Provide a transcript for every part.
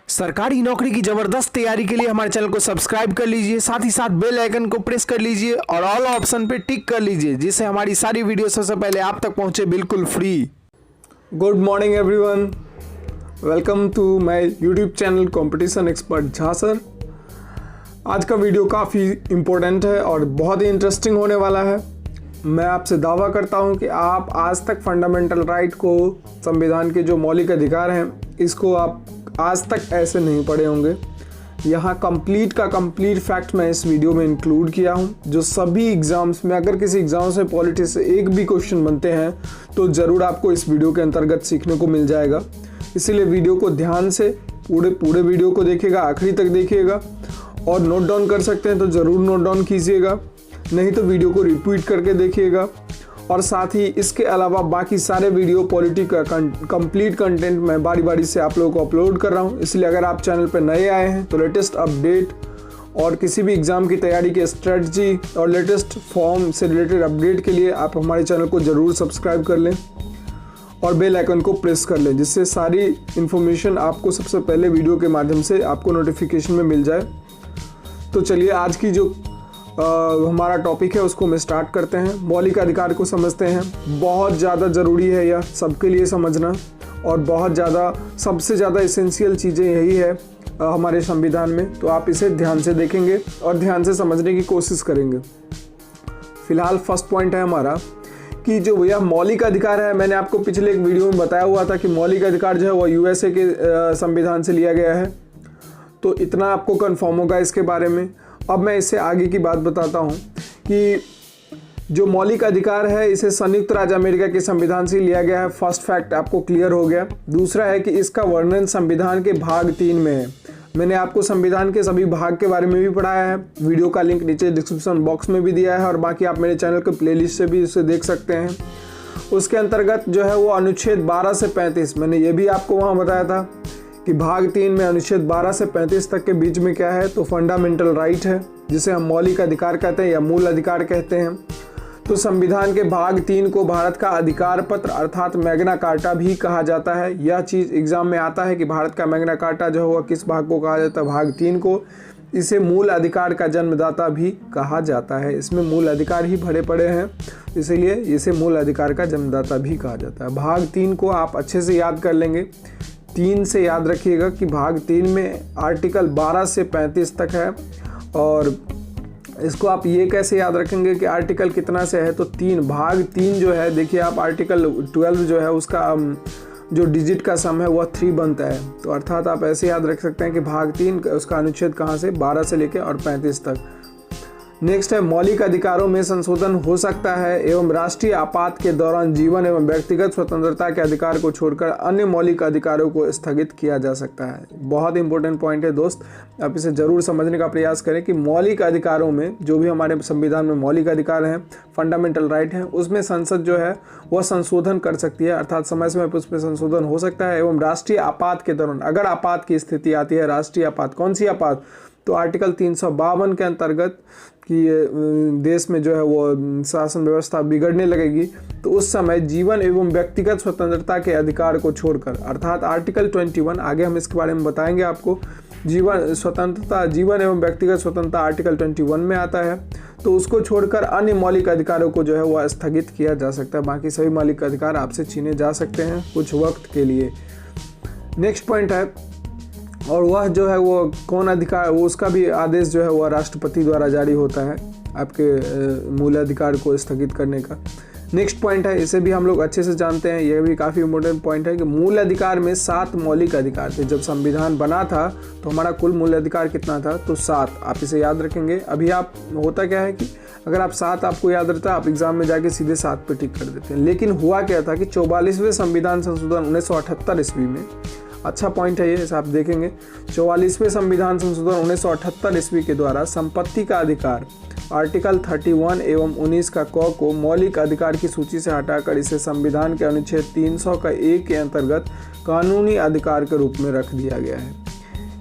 सरकारी नौकरी की जबरदस्त तैयारी के लिए हमारे चैनल को सब्सक्राइब कर लीजिए, साथ ही साथ बेल आइकन को प्रेस कर लीजिए और ऑल ऑप्शन पे टिक कर लीजिए, जिससे हमारी सारी वीडियो सबसे पहले आप तक पहुंचे बिल्कुल free. Good morning everyone, welcome to my YouTube channel competition expert Jha sir. आज का वीडियो काफ़ी इम्पोर्टेंट है और बहुत ही इंटरेस्टिंग होने वाला है। मैं आपसे दावा करता हूं कि आप आज तक फंडामेंटल राइट को, संविधान के जो मौलिक अधिकार हैं, इसको आप आज तक ऐसे नहीं पढ़े होंगे। यहाँ कंप्लीट का कंप्लीट फैक्ट मैं इस वीडियो में इंक्लूड किया हूँ, जो सभी एग्ज़ाम्स में, अगर किसी एग्ज़ाम से पॉलिटी से एक भी क्वेश्चन बनते हैं तो ज़रूर आपको इस वीडियो के अंतर्गत सीखने को मिल जाएगा। इसीलिए वीडियो को ध्यान से पूरे वीडियो को देखिएगा, आखिरी तक देखिएगा और नोट डाउन कर सकते हैं तो ज़रूर नोट डाउन कीजिएगा, नहीं तो वीडियो को रिपीट करके देखिएगा। और साथ ही इसके अलावा बाकी सारे वीडियो पॉलिटी का कंप्लीट कंटेंट मैं बारी बारी से आप लोगों को अपलोड कर रहा हूं। इसलिए अगर आप चैनल पर नए आए हैं तो लेटेस्ट अपडेट और किसी भी एग्ज़ाम की तैयारी की स्ट्रेटजी और लेटेस्ट फॉर्म से रिलेटेड अपडेट के लिए आप हमारे चैनल को ज़रूर सब्सक्राइब कर लें और बेल आइकन को प्रेस कर लें, जिससे सारी इन्फॉर्मेशन आपको सबसे पहले वीडियो के माध्यम से आपको नोटिफिकेशन में मिल जाए। तो चलिए आज की जो हमारा टॉपिक है उसको हम स्टार्ट करते हैं। मौलिक अधिकार को समझते हैं। बहुत ज़्यादा ज़रूरी है यह सबके लिए समझना और बहुत ज़्यादा सबसे ज़्यादा इसेंशियल चीज़ें यही है हमारे संविधान में। तो आप इसे ध्यान से देखेंगे और ध्यान से समझने की कोशिश करेंगे। फिलहाल फर्स्ट पॉइंट है हमारा कि जो यह मौलिक अधिकार है, मैंने आपको पिछले एक वीडियो में बताया हुआ था कि मौलिक अधिकार जो है वह यूएसए के संविधान से लिया गया है। तो इतना आपको कन्फर्म होगा इसके बारे में। अब मैं इससे आगे की बात बताता हूँ कि जो मौलिक अधिकार है इसे संयुक्त राज्य अमेरिका के संविधान से लिया गया है। फर्स्ट फैक्ट आपको क्लियर हो गया। दूसरा है कि इसका वर्णन संविधान के भाग 3 में है। मैंने आपको संविधान के सभी भाग के बारे में भी पढ़ाया है। वीडियो का लिंक नीचे डिस्क्रिप्शन बॉक्स में भी दिया है और बाकी आप मेरे चैनल के प्लेलिस्ट से भी इसे देख सकते हैं। उसके अंतर्गत जो है वो अनुच्छेद 12 से 35, मैंने ये भी आपको वहाँ बताया था कि भाग 3 में अनुच्छेद 12 से 35 तक के बीच में क्या है, तो फंडामेंटल राइट है, जिसे हम मौलिक अधिकार कहते हैं या मूल अधिकार कहते हैं। तो संविधान के भाग 3 को भारत का अधिकार पत्र अर्थात मैग्ना कार्टा भी कहा जाता है। यह चीज़ एग्जाम में आता है कि भारत का मैग्ना कार्टा जो है किस भाग को कहा जाता है, भाग 3 को। इसे मूल अधिकार का जन्मदाता भी कहा जाता है। इसमें मूल अधिकार ही भरे पड़े हैं, इसीलिए इसे मूल अधिकार का जन्मदाता भी कहा जाता है। भाग 3 को आप अच्छे से याद कर लेंगे। 3 से याद रखिएगा कि भाग 3 में आर्टिकल 12 से 35 तक है। और इसको आप ये कैसे याद रखेंगे कि आर्टिकल कितना से है, तो 3, भाग 3 जो है, देखिए आप आर्टिकल 12 जो है उसका जो डिजिट का सम है वह 3 बनता है। तो अर्थात आप ऐसे याद रख सकते हैं कि भाग 3 उसका अनुच्छेद कहाँ से, 12 से लेकर और 35 तक। नेक्स्ट है मौलिक अधिकारों में संशोधन हो सकता है एवं राष्ट्रीय आपात के दौरान जीवन एवं व्यक्तिगत स्वतंत्रता के अधिकार को छोड़कर अन्य मौलिक अधिकारों को स्थगित किया जा सकता है। बहुत इंपॉर्टेंट पॉइंट है दोस्त, आप इसे जरूर समझने का प्रयास करें कि मौलिक अधिकारों में जो भी हमारे संविधान में मौलिक अधिकार हैं, फंडामेंटल राइट हैं, उसमें संसद जो है वह संशोधन कर सकती है, अर्थात समय समय पर उसमें संशोधन हो सकता है। एवं राष्ट्रीय आपात के दौरान, अगर आपात की स्थिति आती है, राष्ट्रीय आपात, कौन सी आपात, तो आर्टिकल 352 के अंतर्गत कि देश में जो है वो शासन व्यवस्था बिगड़ने लगेगी, तो उस समय जीवन एवं व्यक्तिगत स्वतंत्रता के अधिकार को छोड़कर, अर्थात आर्टिकल 21, आगे हम इसके बारे में बताएंगे आपको, जीवन स्वतंत्रता, जीवन एवं व्यक्तिगत स्वतंत्रता आर्टिकल 21 में आता है, तो उसको छोड़कर अन्य मौलिक अधिकारों को जो है वह स्थगित किया जा सकता है। बाकी सभी मौलिक अधिकार आपसे छीने जा सकते हैं कुछ वक्त के लिए। नेक्स्ट पॉइंट है, और वह जो है वो कौन अधिकार, वो उसका भी आदेश जो है वह राष्ट्रपति द्वारा जारी होता है आपके मूल अधिकार को स्थगित करने का। नेक्स्ट पॉइंट है, इसे भी हम लोग अच्छे से जानते हैं, यह भी काफ़ी इम्पोर्टेंट पॉइंट है कि मूल अधिकार में 7 मौलिक अधिकार थे। जब संविधान बना था तो हमारा कुल मूल अधिकार कितना था, तो 7। आप इसे याद रखेंगे। अभी आप, होता क्या है कि अगर आप 7 आपको याद रहता है, आप एग्जाम में जाके सीधे 7 पे टिक कर देते हैं। लेकिन हुआ क्या था कि 44वें संविधान संशोधन 1978 ईस्वी में, अच्छा पॉइंट है ये, आप देखेंगे, 44वें संविधान संशोधन 1978 ईस्वी के द्वारा संपत्ति का अधिकार आर्टिकल 31 एवं 19 का क को मौलिक अधिकार की सूची से हटाकर इसे संविधान के अनुच्छेद 300 का 1 के अंतर्गत कानूनी अधिकार के रूप में रख दिया गया है।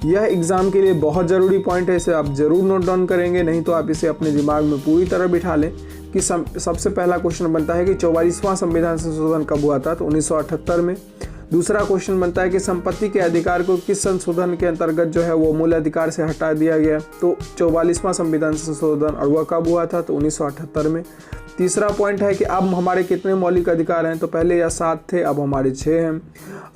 यह एग्जाम के लिए बहुत ज़रूरी पॉइंट है, इसे आप जरूर नोट डाउन करेंगे, नहीं तो आप इसे अपने दिमाग में पूरी तरह बिठा लें कि सबसे पहला क्वेश्चन बनता है कि 44वां संविधान संशोधन कब हुआ था, तो 1978 में। दूसरा क्वेश्चन बनता है कि संपत्ति के अधिकार को किस संशोधन के अंतर्गत जो है वो मूल अधिकार से हटा दिया गया, तो 44वां संविधान संशोधन, और वह कब हुआ था, तो 1978 में। तीसरा पॉइंट है कि अब हमारे कितने मौलिक अधिकार हैं, तो पहले यह 7 थे, अब हमारे 6 हैं।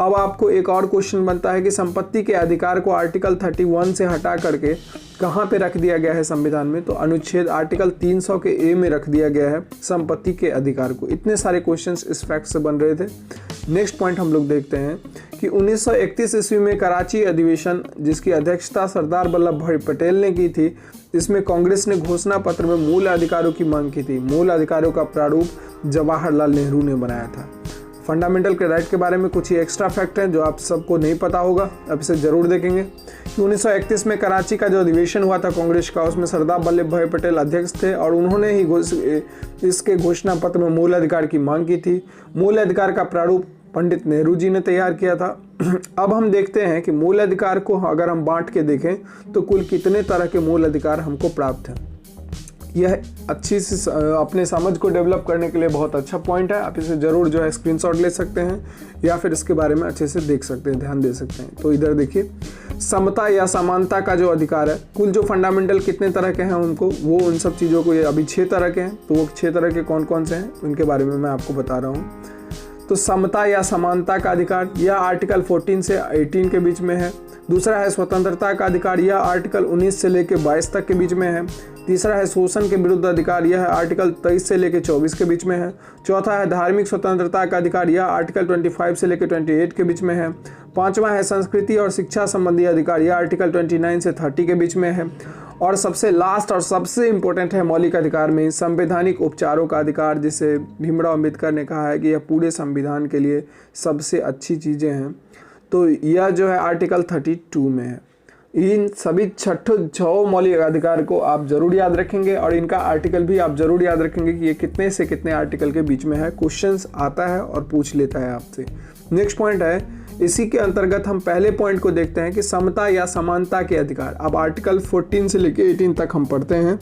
अब आपको एक और क्वेश्चन बनता है कि संपत्ति के अधिकार को आर्टिकल 31 से हटा करके कहाँ पे रख दिया गया है संविधान में, तो अनुच्छेद आर्टिकल 300 के ए में रख दिया गया है संपत्ति के अधिकार को। इतने सारे क्वेश्चंस इस फैक्ट से बन रहे थे। नेक्स्ट पॉइंट हम लोग देखते हैं कि 1931 ईस्वी में कराची अधिवेशन, जिसकी अध्यक्षता सरदार वल्लभ भाई पटेल ने की थी, इसमें कांग्रेस ने घोषणा पत्र में मूल अधिकारों की मांग की थी। मूल अधिकारों का प्रारूप जवाहरलाल नेहरू ने बनाया था। फंडामेंटल के राइट के बारे में कुछ ही एक्स्ट्रा फैक्ट हैं जो आप सबको नहीं पता होगा, अब इसे जरूर देखेंगे कि 1931 में कराची का जो अधिवेशन हुआ था कांग्रेस का, उसमें सरदार वल्लभ भाई पटेल अध्यक्ष थे और उन्होंने ही इसके घोषणा पत्र में मूल अधिकार की मांग की थी। मूल अधिकार का प्रारूप पंडित नेहरू जी ने तैयार किया था। अब हम देखते हैं कि मूल अधिकार को अगर हम बांट के देखें तो कुल कितने तरह के मूल अधिकार हमको प्राप्त हैं। यह अच्छी से अपने समझ को डेवलप करने के लिए बहुत अच्छा पॉइंट है। आप इसे ज़रूर जो है स्क्रीनशॉट ले सकते हैं या फिर इसके बारे में अच्छे से देख सकते हैं, ध्यान दे सकते हैं। तो इधर देखिए, समता या समानता का जो अधिकार है, कुल जो फंडामेंटल कितने तरह के हैं उनको, वो उन सब चीज़ों को, ये अभी 6 तरह के हैं, तो वो 6 तरह के कौन कौन से हैं उनके बारे में मैं आपको बता रहा हूँ। तो समता या समानता का अधिकार यह आर्टिकल 14 से 18 के बीच में है। दूसरा है स्वतंत्रता का अधिकार, यह आर्टिकल 19 से लेकर 22 तक के बीच में है। तीसरा है शोषण के विरुद्ध अधिकार, यह आर्टिकल 23 से लेकर 24 के बीच में है। चौथा है धार्मिक स्वतंत्रता का अधिकार, यह आर्टिकल 25 से लेकर 28 के बीच में है। पांचवा है संस्कृति और शिक्षा संबंधी अधिकार, यह आर्टिकल 29 से 30 के बीच में है। और सबसे लास्ट और सबसे इम्पोर्टेंट है मौलिक अधिकार में संवैधानिक उपचारों का अधिकार, जिसे भीमराव अम्बेडकर ने कहा है कि यह पूरे संविधान के लिए सबसे अच्छी चीज़ें हैं। तो यह जो है आर्टिकल 32 में है। इन सभी 6 मौलिक अधिकार को आप जरूर याद रखेंगे और इनका आर्टिकल भी आप जरूर याद रखेंगे कि ये कितने से कितने आर्टिकल के बीच में है। क्वेश्चंस आता है और पूछ लेता है आपसे। नेक्स्ट पॉइंट है, इसी के अंतर्गत हम पहले पॉइंट को देखते हैं कि समता या समानता के अधिकार। अब आर्टिकल 14 से लेकर 18 तक हम पढ़ते हैं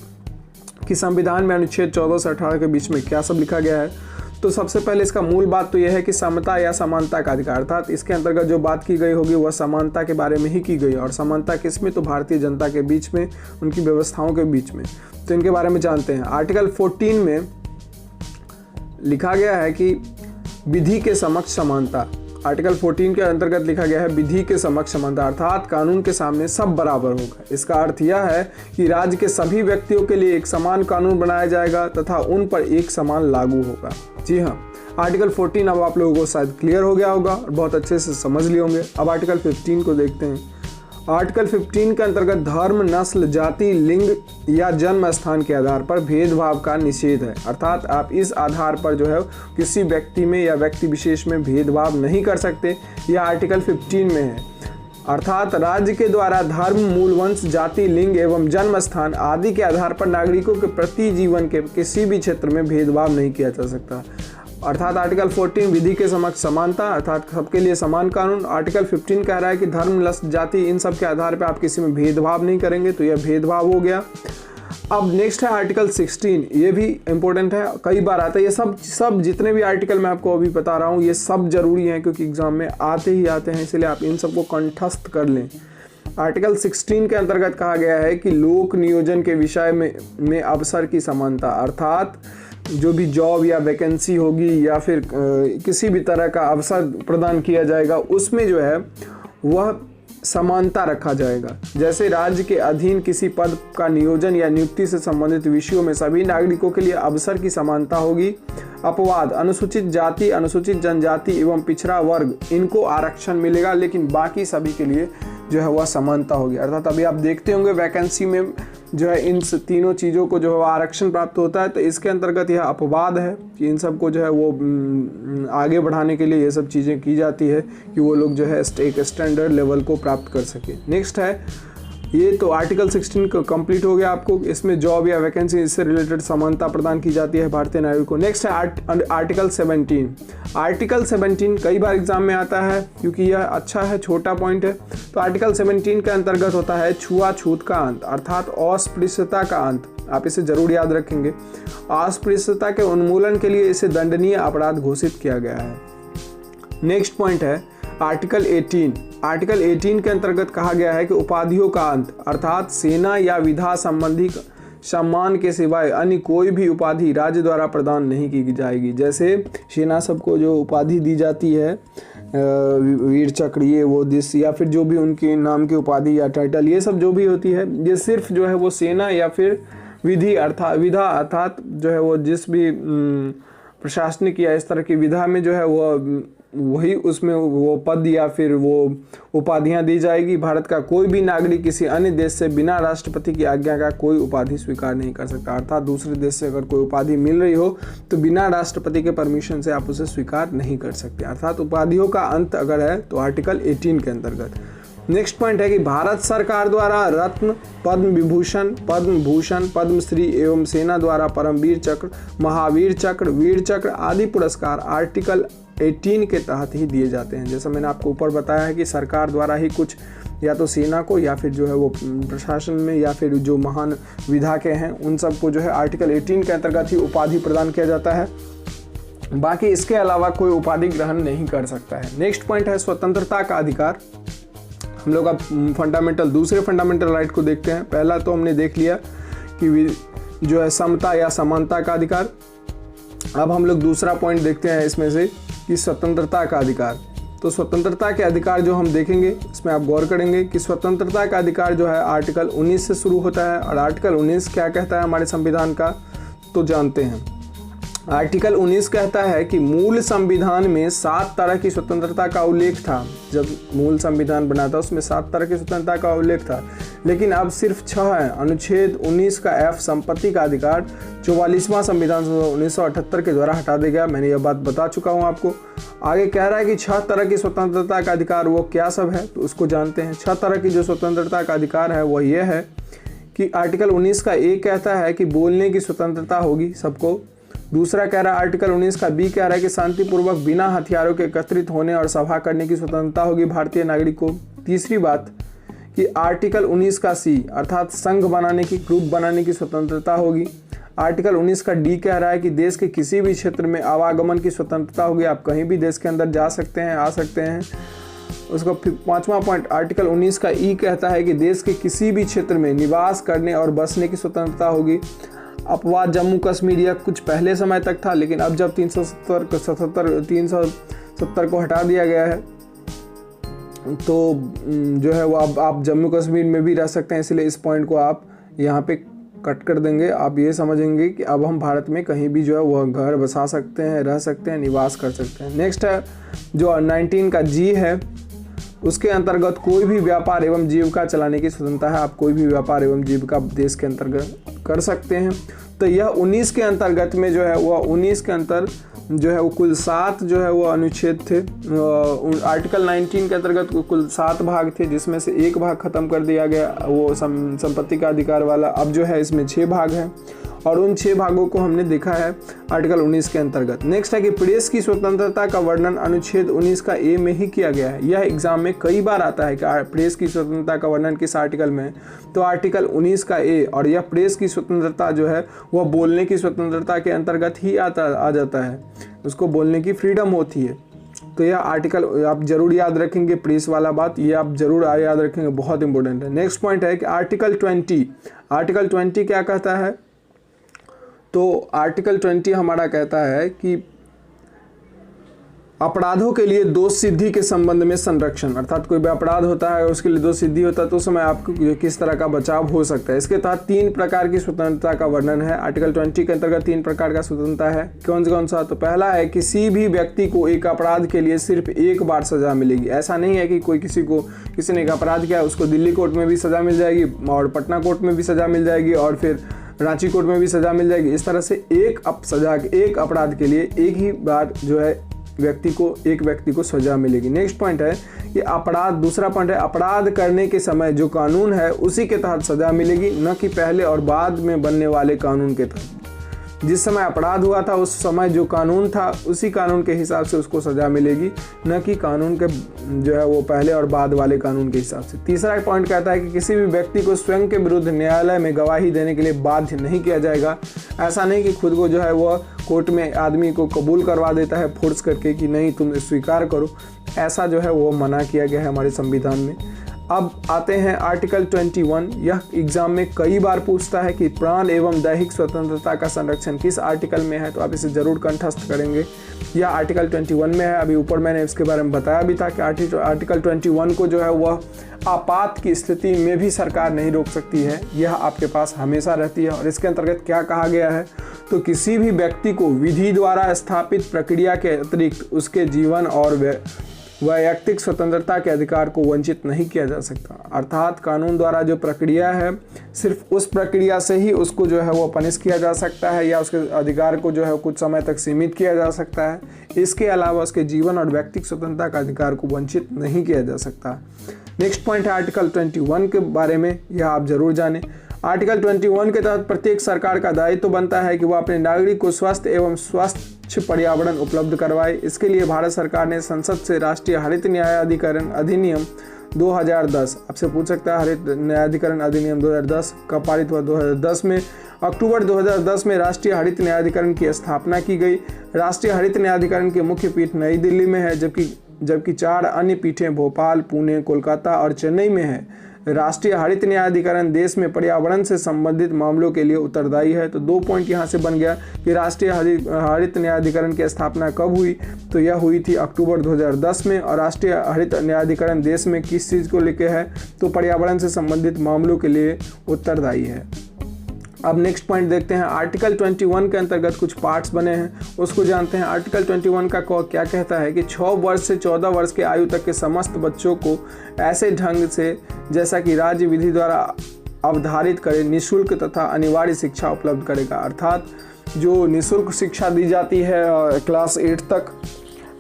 कि संविधान में अनुच्छेद 14 से 18 के बीच में क्या सब लिखा गया है। तो सबसे पहले इसका मूल बात तो यह है कि समता या समानता का अधिकार, अर्थात इसके अंतर्गत जो बात की गई होगी वह समानता के बारे में ही की गई। और समानता किसमें, तो भारतीय जनता के बीच में, उनकी व्यवस्थाओं के बीच में। तो इनके बारे में जानते हैं। आर्टिकल 14 में लिखा गया है कि विधि के समक्ष समानता। आर्टिकल 14 के अंतर्गत लिखा गया है विधि के समक्ष समानता, अर्थात कानून के सामने सब बराबर होगा। इसका अर्थ यह है कि राज्य के सभी व्यक्तियों के लिए एक समान कानून बनाया जाएगा तथा उन पर एक समान लागू होगा। जी हाँ, आर्टिकल 14 अब आप लोगों को शायद क्लियर हो गया होगा और बहुत अच्छे से समझ लिए होंगे। अब आर्टिकल 15 को देखते हैं। आर्टिकल 15 के अंतर्गत धर्म, नस्ल, जाति, लिंग या जन्म स्थान के आधार पर भेदभाव का निषेध है, अर्थात आप इस आधार पर जो है किसी व्यक्ति में या व्यक्ति विशेष में भेदभाव नहीं कर सकते। यह आर्टिकल 15 में है। अर्थात राज्य के द्वारा धर्म, मूल वंश, जाति, लिंग एवं जन्म स्थान आदि के आधार पर नागरिकों के प्रति जीवन के किसी भी क्षेत्र में भेदभाव नहीं किया जा सकता। अर्थात आर्टिकल 14 विधि के समक्ष समानता, अर्थात सबके लिए समान कानून। आर्टिकल 15 कह रहा है कि धर्म, नस्ल, जाति इन सब के आधार पर आप किसी में भेदभाव नहीं करेंगे, तो यह भेदभाव हो गया। अब नेक्स्ट है आर्टिकल 16, ये भी इम्पोर्टेंट है, कई बार आता है। ये सब जितने भी आर्टिकल मैं आपको अभी बता रहा हूँ ये सब जरूरी हैं क्योंकि एग्जाम में आते ही आते हैं, इसलिए आप इन सबको कंठस्थ कर लें। आर्टिकल 16 के अंतर्गत कहा गया है कि लोक नियोजन के विषय में अवसर की समानता, अर्थात जो भी जॉब या वैकेंसी होगी या फिर किसी भी तरह का अवसर प्रदान किया जाएगा उसमें जो है वह समानता रखा जाएगा। जैसे राज्य के अधीन किसी पद का नियोजन या नियुक्ति से संबंधित विषयों में सभी नागरिकों के लिए अवसर की समानता होगी। अपवाद, अनुसूचित जाति, अनुसूचित जनजाति एवं पिछड़ा वर्ग, इनको आरक्षण मिलेगा, लेकिन बाकी सभी के लिए जो है वह समानता होगी। अर्थात अभी आप देखते होंगे वैकेंसी में जो है इन तीनों चीज़ों को जो है आरक्षण प्राप्त होता है, तो इसके अंतर्गत यह अपवाद है कि इन सब को जो है वो आगे बढ़ाने के लिए ये सब चीज़ें की जाती है कि वो लोग जो है एक स्टैंडर्ड लेवल को प्राप्त कर सके। नेक्स्ट है, ये तो आर्टिकल 16 का कंप्लीट हो गया आपको। इसमें जॉब या वैकेंसी इससे रिलेटेड समानता प्रदान की जाती है भारतीय नागरिक को। नेक्स्ट है आर्टिकल 17। आर्टिकल 17 कई बार एग्जाम में आता है क्योंकि यह अच्छा है, छोटा पॉइंट है। तो आर्टिकल 17 के अंतर्गत होता है छुआछूत का अंत, अर्थात अस्पृश्यता का अंत। आप इसे जरूर याद रखेंगे। अस्पृश्यता के उन्मूलन के लिए इसे दंडनीय अपराध घोषित किया गया है। नेक्स्ट पॉइंट है आर्टिकल 18 के अंतर्गत कहा गया है कि उपाधियों का अंत अर्थात सेना या विधा संबंधी सम्मान के सिवाय अन्य कोई भी उपाधि राज्य द्वारा प्रदान नहीं की जाएगी। जैसे सेना सबको जो उपाधि दी जाती है वीर चक्र ये वो दिस या फिर जो भी उनके नाम की उपाधि या टाइटल ये सब जो भी होती है ये सिर्फ जो है वो सेना या फिर विधा अर्थात जो है वो जिस भी प्रशासनिक या इस तरह की विधा में जो है वो वही उसमें वो पद या फिर वो उपाधियां दी जाएगी। भारत का कोई भी नागरिक किसी अन्य देश से बिना राष्ट्रपति की आज्ञा का कोई उपाधि स्वीकार नहीं कर सकता। अर्थात दूसरे देश से अगर कोई उपाधि मिल रही हो तो बिना राष्ट्रपति के परमिशन से आप उसे स्वीकार नहीं कर सकते। अर्थात उपाधियों का अंत अगर है तो आर्टिकल 18 के अंतर्गत। नेक्स्ट पॉइंट है कि भारत सरकार द्वारा रत्न, पद्म विभूषण, पद्म भूषण, पद्मश्री एवं सेना द्वारा परमवीर चक्र, महावीर चक्र, वीर चक्र आदि पुरस्कार आर्टिकल 18 के तहत ही दिए जाते हैं। जैसा मैंने आपको ऊपर बताया है कि सरकार द्वारा ही कुछ या तो सेना को या फिर जो है वो प्रशासन में या फिर जो महान विधा के हैं उन सबको जो है आर्टिकल 18 के अंतर्गत ही उपाधि प्रदान किया जाता है। बाकी इसके अलावा कोई उपाधि ग्रहण नहीं कर सकता है। नेक्स्ट पॉइंट है स्वतंत्रता का अधिकार। हम लोग अब दूसरे फंडामेंटल राइट को देखते हैं। पहला तो हमने देख लिया कि जो है समता या समानता का अधिकार। अब हम लोग दूसरा पॉइंट देखते हैं इसमें से कि स्वतंत्रता का अधिकार। तो स्वतंत्रता के अधिकार जो हम देखेंगे इसमें आप गौर करेंगे कि स्वतंत्रता का अधिकार जो है आर्टिकल 19 से शुरू होता है। और आर्टिकल 19 क्या कहता है हमारे संविधान का तो जानते हैं। आर्टिकल 19 कहता है कि मूल संविधान में 7 तरह की स्वतंत्रता का उल्लेख था। जब मूल संविधान बना था उसमें 7 तरह की स्वतंत्रता का उल्लेख था, लेकिन अब सिर्फ 6 है। अनुच्छेद 19 का F संपत्ति का अधिकार 44वां संविधान 1978 के द्वारा हटा दिया गया। मैंने यह बात बता चुका हूँ आपको। आगे कह रहा है कि 6 तरह की स्वतंत्रता का अधिकार वो क्या सब है तो उसको जानते हैं। 6 तरह की जो स्वतंत्रता का अधिकार है वह यह है कि आर्टिकल 19 का A कहता है कि बोलने की स्वतंत्रता होगी सबको। दूसरा कह रहा है आर्टिकल 19 का B कह रहा है कि शांतिपूर्वक बिना हथियारों के एकत्रित होने और सभा करने की स्वतंत्रता होगी भारतीय नागरिक को। तीसरी बात कि आर्टिकल 19 का C अर्थात संघ बनाने की, ग्रुप बनाने की स्वतंत्रता होगी। आर्टिकल 19 का D कह रहा है कि देश के किसी भी क्षेत्र में आवागमन की स्वतंत्रता होगी। आप कहीं भी देश के अंदर जा सकते हैं, आ सकते हैं। उसका 5वां पॉइंट आर्टिकल 19 का E कहता है कि देश के किसी भी क्षेत्र में निवास करने और बसने की स्वतंत्रता होगी। अपवाद जम्मू कश्मीर यह कुछ पहले समय तक था, लेकिन अब जब 370 को हटा दिया गया है तो जो है वो अब आप जम्मू कश्मीर में भी रह सकते हैं। इसलिए इस पॉइंट को आप यहाँ पे कट कर देंगे। आप ये समझेंगे कि अब हम भारत में कहीं भी जो है वह घर बसा सकते हैं, रह सकते हैं, निवास कर सकते हैं। नेक्स्ट है जो 19 का G है, उसके अंतर्गत कोई भी व्यापार एवं जीविका चलाने की स्वतंत्रता है। आप कोई भी व्यापार एवं जीविका देश के अंतर्गत कर सकते हैं। तो यह 19 के अंतर्गत में जो है वह 19 के अंतर जो है वो कुल 7 जो है वो अनुच्छेद थे। आर्टिकल 19 के अंतर्गत कुल 7 भाग थे, जिसमें से एक भाग खत्म कर दिया गया वो संपत्ति का अधिकार वाला। अब जो है इसमें 6 भाग हैं और उन 6 भागों को हमने देखा है आर्टिकल 19 के अंतर्गत। नेक्स्ट है कि प्रेस की स्वतंत्रता का वर्णन अनुच्छेद 19 का A में ही किया गया है। यह एग्जाम में कई बार आता है कि प्रेस की स्वतंत्रता का वर्णन किस आर्टिकल में, तो आर्टिकल 19 का A। और यह प्रेस की स्वतंत्रता जो है वह बोलने की स्वतंत्रता के अंतर्गत ही आ जाता है, उसको बोलने की फ्रीडम होती है। तो यह आर्टिकल आप जरूर याद रखेंगे, प्रेस वाला बात ये आप जरूर याद रखेंगे, बहुत इंपॉर्टेंट है। नेक्स्ट पॉइंट है कि आर्टिकल 20 क्या कहता है, तो आर्टिकल 20 हमारा कहता है कि अपराधों के लिए दोष सिद्धि के संबंध में संरक्षण, अर्थात कोई भी अपराध होता है उसके लिए दोष सिद्धि होता है तो उस समय आपको किस तरह का बचाव हो सकता है। इसके तहत 3 प्रकार की स्वतंत्रता का वर्णन है। आर्टिकल 20 के अंतर्गत 3 प्रकार का स्वतंत्रता है। कौन सा? तो पहला है किसी भी व्यक्ति को एक अपराध के लिए सिर्फ एक बार सजा मिलेगी। ऐसा नहीं है कि किसी ने एक अपराध किया उसको दिल्ली कोर्ट में भी सजा मिल जाएगी और पटना कोर्ट में भी सजा मिल जाएगी और फिर रांची कोर्ट में भी सजा मिल जाएगी। इस तरह से एक अपराध के लिए एक ही बार जो है एक व्यक्ति को सजा मिलेगी। नेक्स्ट पॉइंट है कि दूसरा पॉइंट है अपराध करने के समय जो कानून है उसी के तहत सजा मिलेगी, न कि पहले और बाद में बनने वाले कानून के तहत। जिस समय अपराध हुआ था उस समय जो कानून था उसी कानून के हिसाब से उसको सज़ा मिलेगी, न कि कानून के जो है वो पहले और बाद वाले कानून के हिसाब से। तीसरा पॉइंट कहता है कि किसी भी व्यक्ति को स्वयं के विरुद्ध न्यायालय में गवाही देने के लिए बाध्य नहीं किया जाएगा। ऐसा नहीं कि खुद को जो है वह कोर्ट में आदमी को कबूल करवा देता है फोर्स करके कि नहीं तुम स्वीकार करो, ऐसा जो है वो मना किया गया है हमारे संविधान में। अब आते हैं आर्टिकल 21। यह एग्जाम में कई बार पूछता है कि प्राण एवं दैहिक स्वतंत्रता का संरक्षण किस आर्टिकल में है, तो आप इसे जरूर कंठस्थ करेंगे। यह आर्टिकल 21 में है। अभी ऊपर मैंने इसके बारे में बताया भी था कि आर्टिकल 21 को जो है वह आपात की स्थिति में भी सरकार नहीं रोक सकती है, यह आपके पास हमेशा रहती है। और इसके अंतर्गत क्या कहा गया है, तो किसी भी व्यक्ति को विधि द्वारा स्थापित प्रक्रिया के अतिरिक्त उसके जीवन और वैयक्तिक स्वतंत्रता के अधिकार को वंचित नहीं किया जा सकता। अर्थात कानून द्वारा जो प्रक्रिया है सिर्फ उस प्रक्रिया से ही उसको जो है वो पनिश किया जा सकता है या उसके अधिकार को जो है कुछ समय तक सीमित किया जा सकता है। इसके अलावा उसके जीवन और व्यक्तिक स्वतंत्रता का अधिकार को वंचित नहीं किया जा सकता। नेक्स्ट पॉइंट है आर्टिकल 21 के बारे में, यह आप जरूर जानें। आर्टिकल 21 के तहत प्रत्येक सरकार का दायित्व बनता है कि वह अपने नागरिक को स्वस्थ एवं स्वच्छ पर्यावरण उपलब्ध करवाए। इसके लिए भारत सरकार ने संसद से राष्ट्रीय हरित न्यायाधिकरण अधिनियम 2010, आपसे पूछ सकता है हरित न्यायाधिकरण अधिनियम 2010 कब पारित हुआ, 2010 में। अक्टूबर 2010 में राष्ट्रीय हरित न्यायाधिकरण की स्थापना की गई। राष्ट्रीय हरित न्यायाधिकरण की मुख्य पीठ नई दिल्ली में है, जबकि 4 अन्य पीठें भोपाल, पुणे, कोलकाता और चेन्नई में है। राष्ट्रीय हरित न्यायाधिकरण देश में पर्यावरण से संबंधित मामलों के लिए उत्तरदायी है। तो 2 पॉइंट यहाँ से बन गया कि राष्ट्रीय हरित न्यायाधिकरण की स्थापना कब हुई, तो यह हुई थी अक्टूबर 2010 में। और राष्ट्रीय हरित न्यायाधिकरण देश में किस चीज़ को लेकर है, तो पर्यावरण से संबंधित मामलों के लिए उत्तरदायी है। अब नेक्स्ट पॉइंट देखते हैं। आर्टिकल 21 के अंतर्गत कुछ पार्ट्स बने हैं, उसको जानते हैं। आर्टिकल 21 का क्या कहता है कि 6 वर्ष से 14 वर्ष के आयु तक के समस्त बच्चों को ऐसे ढंग से जैसा कि राज्य विधि द्वारा अवधारित करे निःशुल्क तथा अनिवार्य शिक्षा उपलब्ध करेगा। अर्थात जो निःशुल्क शिक्षा दी जाती है क्लास 8 तक,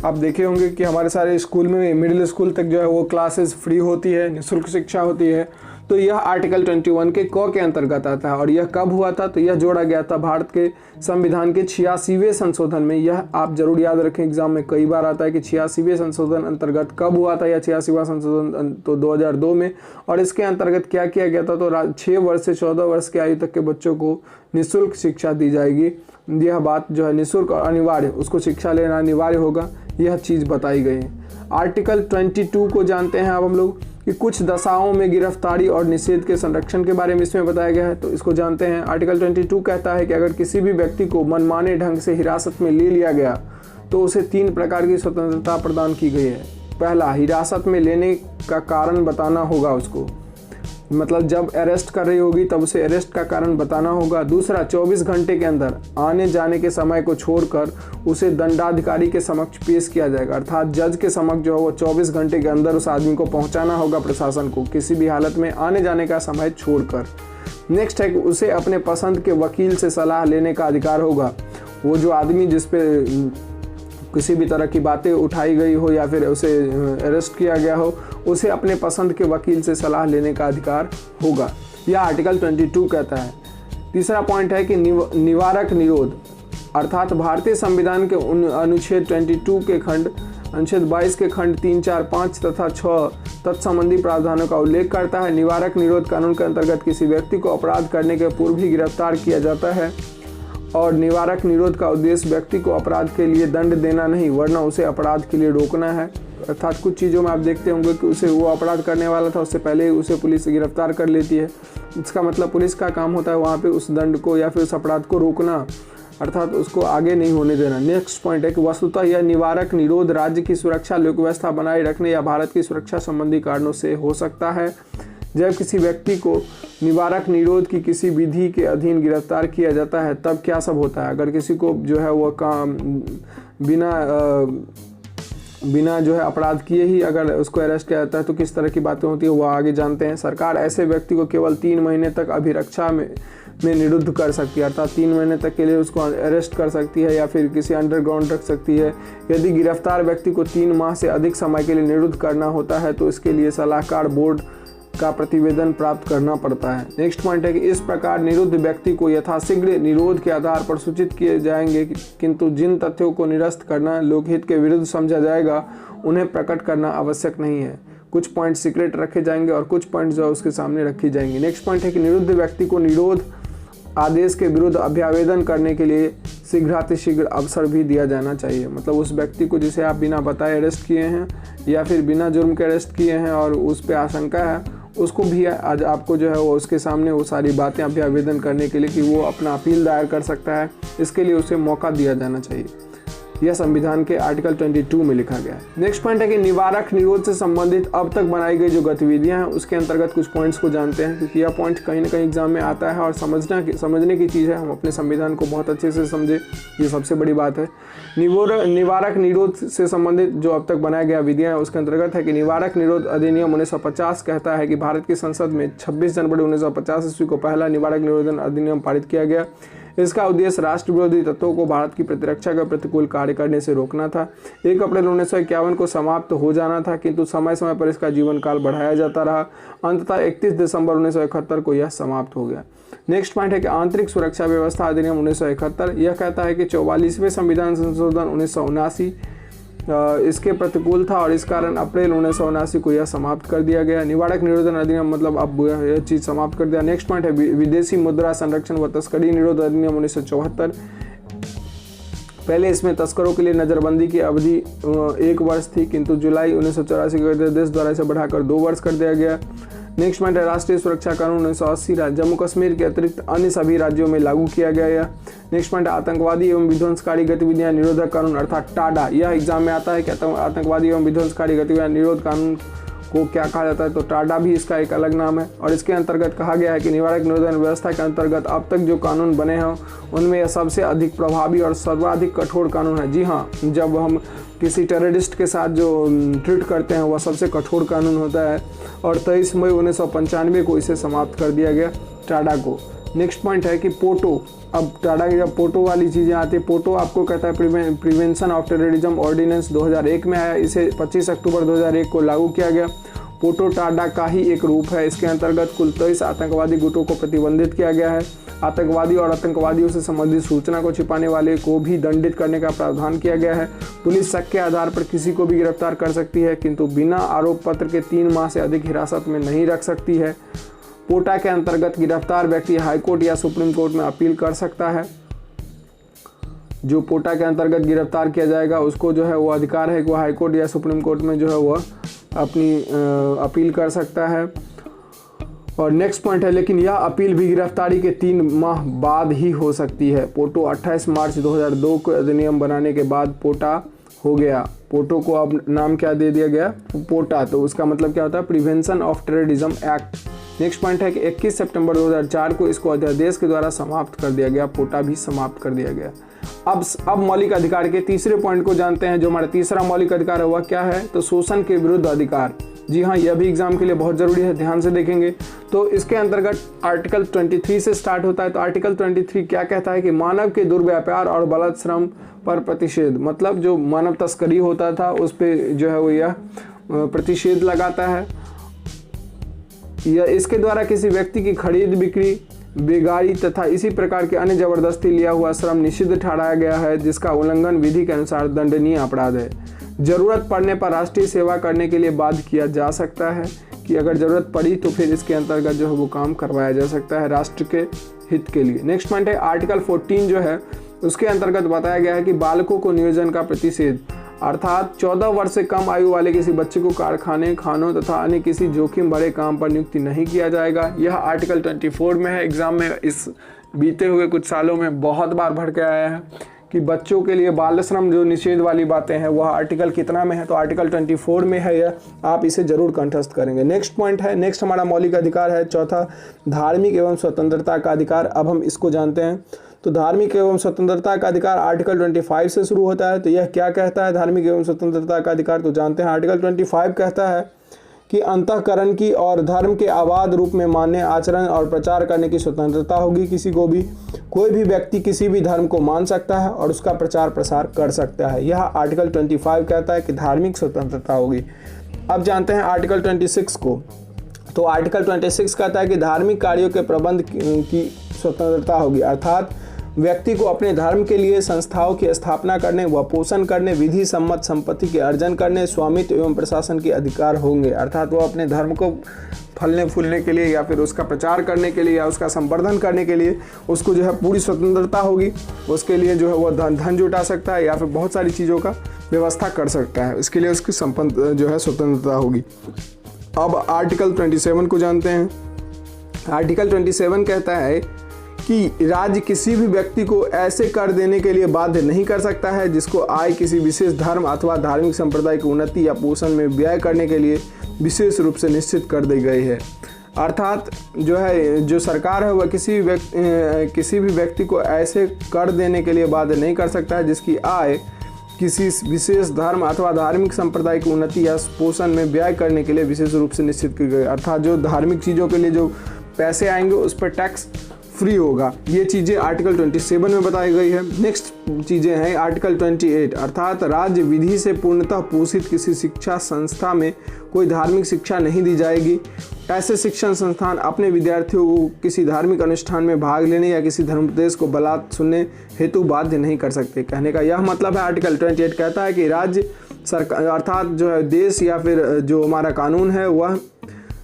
आप देखे होंगे कि हमारे सारे स्कूल में मिडिल स्कूल तक जो है वो क्लासेस फ्री होती है, निःशुल्क शिक्षा होती है। तो यह आर्टिकल 21 के के अंतर्गत आता है। और यह कब हुआ था, तो यह जोड़ा गया था भारत के संविधान के 86वें संशोधन में। यह आप जरूर याद रखें, एग्जाम में कई बार आता है कि 86वें संशोधन अंतर्गत कब हुआ था। यह 86वां संशोधन तो 2002 में। और इसके अंतर्गत क्या किया गया था, तो 6 वर्ष से 14 वर्ष की आयु तक के बच्चों को निःशुल्क शिक्षा दी जाएगी। यह बात जो है निःशुल्क और अनिवार्य, उसको शिक्षा लेना अनिवार्य होगा, यह चीज़ बताई गई है। आर्टिकल 22 को जानते हैं अब हम लोग कि कुछ दशाओं में गिरफ्तारी और निषेध के संरक्षण के बारे में इसमें बताया गया है, तो इसको जानते हैं। आर्टिकल 22 कहता है कि अगर किसी भी व्यक्ति को मनमाने ढंग से हिरासत में ले लिया गया तो उसे 3 प्रकार की स्वतंत्रता प्रदान की गई है। पहला, हिरासत में लेने का कारण बताना होगा उसको, मतलब जब अरेस्ट कर रही होगी तब उसे अरेस्ट का कारण बताना होगा। दूसरा, 24 घंटे के अंदर आने जाने के समय को छोड़कर उसे दंडाधिकारी के समक्ष पेश किया जाएगा। अर्थात जज के समक्ष जो है वो 24 घंटे के अंदर उस आदमी को पहुंचाना होगा प्रशासन को, किसी भी हालत में आने जाने का समय छोड़कर। नेक्स्ट है कि उसे अपने पसंद के वकील से सलाह लेने का अधिकार होगा। वो जो आदमी जिस पे किसी भी तरह की बातें उठाई गई हो या फिर उसे अरेस्ट किया गया हो, उसे अपने पसंद के वकील से सलाह लेने का अधिकार होगा, यह आर्टिकल 22 कहता है। तीसरा पॉइंट है कि निवारक निरोध, अर्थात भारतीय संविधान के अनुच्छेद 22 के खंड, अनुच्छेद 22 के खंड 3, 4, 5 तथा 6 तत्संबंधी प्रावधानों का उल्लेख करता है। निवारक निरोध कानून के अंतर्गत किसी व्यक्ति को अपराध करने के पूर्व ही गिरफ्तार किया जाता है और निवारक निरोध का उद्देश्य व्यक्ति को अपराध के लिए दंड देना नहीं, वरना उसे अपराध के लिए रोकना है। अर्थात कुछ चीज़ों में आप देखते होंगे कि उसे वो अपराध करने वाला था, उससे पहले ही उसे पुलिस गिरफ्तार कर लेती है। इसका मतलब पुलिस का काम होता है वहाँ पे उस दंड को या फिर उस अपराध को रोकना, अर्थात उसको आगे नहीं होने देना। नेक्स्ट पॉइंट है कि वस्तुतः यह निवारक निरोध राज्य की सुरक्षा, लोक व्यवस्था बनाए रखने या भारत की सुरक्षा संबंधी कारणों से हो सकता है। जब किसी व्यक्ति को निवारक निरोध की किसी विधि के अधीन गिरफ्तार किया जाता है तब क्या सब होता है। अगर किसी को जो है वो काम बिना जो है अपराध किए ही अगर उसको अरेस्ट किया जाता है तो किस तरह की बातें होती है वो आगे जानते हैं। सरकार ऐसे व्यक्ति को केवल 3 महीने तक अभिरक्षा में निरुद्ध कर सकती है, अर्थात 3 महीने तक के लिए उसको अरेस्ट कर सकती है या फिर किसी अंडरग्राउंड रख सकती है। यदि गिरफ्तार व्यक्ति को 3 माह से अधिक समय के लिए निरुद्ध करना होता है तो इसके लिए सलाहकार बोर्ड का प्रतिवेदन प्राप्त करना पड़ता है। नेक्स्ट पॉइंट है कि इस प्रकार निरुद्ध व्यक्ति को यथाशीघ्र निरोध के आधार पर सूचित किए जाएंगे, किंतु जिन तथ्यों को निरस्त करना लोकहित के विरुद्ध समझा जाएगा उन्हें प्रकट करना आवश्यक नहीं है। कुछ पॉइंट सीक्रेट रखे जाएंगे और कुछ पॉइंट जो उसके सामने रखी जाएंगी। नेक्स्ट पॉइंट है कि निरुद्ध व्यक्ति को निरोध आदेश के विरुद्ध अभ्यावेदन करने के लिए शीघ्रातिशीघ्र अवसर भी दिया जाना चाहिए। मतलब उस व्यक्ति को जिसे आप बिना बताए अरेस्ट किए हैं या फिर बिना जुर्म के अरेस्ट किए हैं और उस पर आशंका है, उसको भी आज आपको जो है वो उसके सामने वो सारी बातें अभ्यावेदन करने के लिए कि वो अपना अपील दायर कर सकता है, इसके लिए उसे मौका दिया जाना चाहिए। यह संविधान के आर्टिकल 22 में लिखा गया है। नेक्स्ट पॉइंट है कि निवारक निरोध से संबंधित अब तक बनाई गई जो गतिविधियां हैं उसके अंतर्गत कुछ पॉइंट्स को जानते हैं, क्योंकि यह पॉइंट कहीं ना कहीं एग्जाम में आता है और समझने की चीज़ है। हम अपने संविधान को बहुत अच्छे से समझे, ये सबसे बड़ी बात है। निवारक निरोध से संबंधित जो अब तक बनाया गया विधियां है उसके अंतर्गत है कि निवारक निरोध अधिनियम 1950 कहता है कि भारत की संसद में 26 जनवरी 1950 ईस्वी को पहला निवारक निरोधन अधिनियम पारित किया गया। इसका उद्देश्य राष्ट्र विरोधी तत्वों को भारत की प्रतिरक्षा का प्रतिकूल कार्य करने से रोकना था। 1 अप्रैल 1951 को समाप्त हो जाना था, किंतु समय समय पर इसका जीवन काल बढ़ाया जाता रहा। अंततः 31 दिसंबर 1971 को यह समाप्त हो गया। नेक्स्ट पॉइंट है कि आंतरिक सुरक्षा व्यवस्था अधिनियम 1971 यह कहता है कि 44वें संविधान संशोधन 1979 इसके प्रतिकूल था और इस कारण अप्रैल 1979 को यह समाप्त कर दिया गया। निवारक निरोधन अधिनियम मतलब अब यह चीज़ समाप्त कर दिया। नेक्स्ट पॉइंट है विदेशी मुद्रा संरक्षण व तस्करी निरोध अधिनियम 1974। पहले इसमें तस्करों के लिए नज़रबंदी की अवधि 1 वर्ष थी, किंतु जुलाई 1984 के अध्यादेश द्वारा इसे बढ़ाकर 2 वर्ष कर दिया गया। नेक्स्ट पॉइंट है राष्ट्रीय सुरक्षा कानून 1980 जम्मू कश्मीर के अतिरिक्त अन्य सभी राज्यों में लागू किया गया है। नेक्स्ट पॉइंट आतंकवादी एवं विध्वंसकारी गतिविधियां निरोधक कानून अर्थात टाडा। यह एग्जाम में आता है कि आतंकवादी एवं विध्वंसकारी गतिविधियां निरोध कानून को क्या कहा जाता है, तो टाडा भी इसका एक अलग नाम है। और इसके अंतर्गत कहा गया है कि निवारक निरोधन व्यवस्था के अंतर्गत अब तक जो कानून बने हैं उनमें यह सबसे अधिक प्रभावी और सर्वाधिक कठोर कानून है। जी हाँ, जब हम किसी टेररिस्ट के साथ जो ट्रीट करते हैं वह सबसे कठोर कानून होता है और 23 मई 1995 को इसे समाप्त कर दिया गया टाडा को। नेक्स्ट पॉइंट है कि पोटो। अब टाडा की जब पोटो वाली चीज़ें आती है, पोटो आपको कहता है प्रिवेंशन ऑफ टेररिज्म ऑर्डिनेंस 2001 में आया। इसे 25 अक्टूबर 2001 को लागू किया गया। पोटो टाडा का ही एक रूप है। इसके अंतर्गत कुल 23 आतंकवादी गुटों को प्रतिबंधित किया गया है। आतंकवादी और आतंकवादियों से संबंधित सूचना को छिपाने वाले को भी दंडित करने का प्रावधान किया गया है। पुलिस शक के आधार पर किसी को भी गिरफ्तार कर सकती है, किंतु बिना आरोप पत्र के 3 माह से अधिक हिरासत में नहीं रख सकती है। पोटा के अंतर्गत गिरफ्तार व्यक्ति हाईकोर्ट या सुप्रीम कोर्ट में अपील कर सकता है। जो पोटा के अंतर्गत गिरफ्तार किया जाएगा उसको जो है वो अधिकार है कि वो हाईकोर्ट या सुप्रीम कोर्ट में जो है वह अपनी अपील कर सकता है। और नेक्स्ट पॉइंट है लेकिन यह अपील भी गिरफ्तारी के 3 माह बाद ही हो सकती है। पोटो 28 मार्च 2002 को अधिनियम बनाने के बाद पोटा हो गया। पोटो को अब नाम क्या दे दिया गया, पोटा। तो उसका मतलब क्या होता है, prevention of terrorism act. Next point है कि 21 सितंबर 2004 को इसको अध्यादेश के द्वारा समाप्त कर दिया गया। पोटा भी समाप्त कर दिया गया। अब मौलिक अधिकार के तीसरे पॉइंट को जानते हैं। जो हमारा तीसरा मौलिक अधिकार है वह क्या है, तो शोषण के विरुद्ध अधिकार। जी हाँ, यह भी एग्जाम के लिए बहुत जरूरी है, ध्यान से देखेंगे। तो इसके अंतर्गत आर्टिकल 23 से स्टार्ट होता है। तो आर्टिकल 23 क्या कहता है कि मानव के दुर्व्यापार और बलात् श्रम पर प्रतिषेध। मतलब जो मानव तस्करी होता था उस पर जो है वो यह प्रतिषेध लगाता है। यह इसके द्वारा किसी व्यक्ति की खरीद बिक्री, बेगारी तथा इसी प्रकार के अन्य जबरदस्ती लिया हुआ श्रम निषिद्ध ठहराया गया है, जिसका उल्लंघन विधि के अनुसार दंडनीय अपराध है। जरूरत पड़ने पर राष्ट्रीय सेवा करने के लिए बाध्य किया जा सकता है कि अगर जरूरत पड़ी तो फिर इसके अंतर्गत जो है वो काम करवाया जा सकता है राष्ट्र के हित के लिए। नेक्स्ट पॉइंट है आर्टिकल 14 जो है उसके अंतर्गत बताया गया है कि बालकों को नियोजन का प्रतिषेध, अर्थात 14 वर्ष से कम आयु वाले किसी बच्चे को कारखाने, खानों तथा अन्य किसी जोखिम भरे काम पर नियुक्ति नहीं किया जाएगा। यह आर्टिकल 24 में है। एग्जाम में इस बीते हुए कुछ सालों में बहुत बार भर के आया है कि बच्चों के लिए बाल श्रम जो निषेध वाली बातें हैं वह आर्टिकल कितना में है, तो आर्टिकल 24 में है। यह आप इसे जरूर कंठस्थ करेंगे। नेक्स्ट पॉइंट है, नेक्स्ट हमारा मौलिक अधिकार है चौथा, धार्मिक एवं स्वतंत्रता का अधिकार। अब हम इसको जानते हैं। तो धार्मिक एवं स्वतंत्रता का अधिकार आर्टिकल 25 से शुरू होता है। तो यह क्या कहता है धार्मिक एवं स्वतंत्रता का अधिकार, तो जानते हैं। आर्टिकल 25 कहता है कि अंतःकरण की और धर्म के आबाद रूप में मान्य आचरण और प्रचार करने की स्वतंत्रता होगी। किसी को भी, कोई भी व्यक्ति किसी भी धर्म को मान सकता है और उसका प्रचार प्रसार कर सकता है। यह आर्टिकल 25 कहता है कि धार्मिक स्वतंत्रता होगी। अब जानते हैं आर्टिकल 26 को। तो आर्टिकल 26 कहता है कि धार्मिक कार्यों के प्रबंध की स्वतंत्रता होगी, अर्थात व्यक्ति को अपने धर्म के लिए संस्थाओं की स्थापना करने व पोषण करने, विधि सम्मत संपत्ति के अर्जन करने, स्वामित्व एवं प्रशासन के अधिकार होंगे। अर्थात वो अपने धर्म को फलने फूलने के लिए या फिर उसका प्रचार करने के लिए या उसका संवर्धन करने के लिए उसको जो है पूरी स्वतंत्रता होगी। उसके लिए जो है वो धन जुटा सकता है या फिर बहुत सारी चीज़ों का व्यवस्था कर सकता है, इसके लिए उसकी संपन्न जो है स्वतंत्रता होगी। अब आर्टिकल 27 को जानते हैं। आर्टिकल 27 कहता है कि राज्य किसी भी व्यक्ति को ऐसे कर देने के लिए बाध्य नहीं कर सकता है जिसको आय किसी विशेष धर्म अथवा धार्मिक संप्रदाय की उन्नति या पोषण में व्यय करने के लिए विशेष रूप से निश्चित कर दी गई है। अर्थात जो है जो सरकार है वह किसी भी व्यक्ति को ऐसे कर देने के लिए बाध्य नहीं कर सकता है जिसकी आय किसी विशेष धर्म अथवा धार्मिक संप्रदाय की उन्नति या पोषण में व्यय करने के लिए विशेष रूप से निश्चित की गई। अर्थात जो धार्मिक चीज़ों के लिए जो पैसे आएंगे उस पर टैक्स फ्री होगा। ये चीज़ें आर्टिकल 27 में बताई गई है। नेक्स्ट चीज़ें हैं आर्टिकल 28, अर्थात राज्य विधि से पूर्णतः पोषित किसी शिक्षा संस्था में कोई धार्मिक शिक्षा नहीं दी जाएगी। ऐसे शिक्षण संस्थान अपने विद्यार्थियों को किसी धार्मिक अनुष्ठान में भाग लेने या किसी धर्मोपदेश को बलात् सुनने हेतु बाध्य नहीं कर सकते। कहने का यह मतलब है आर्टिकल 28 कहता है कि राज्य सरकार अर्थात जो है देश या फिर जो हमारा कानून है वह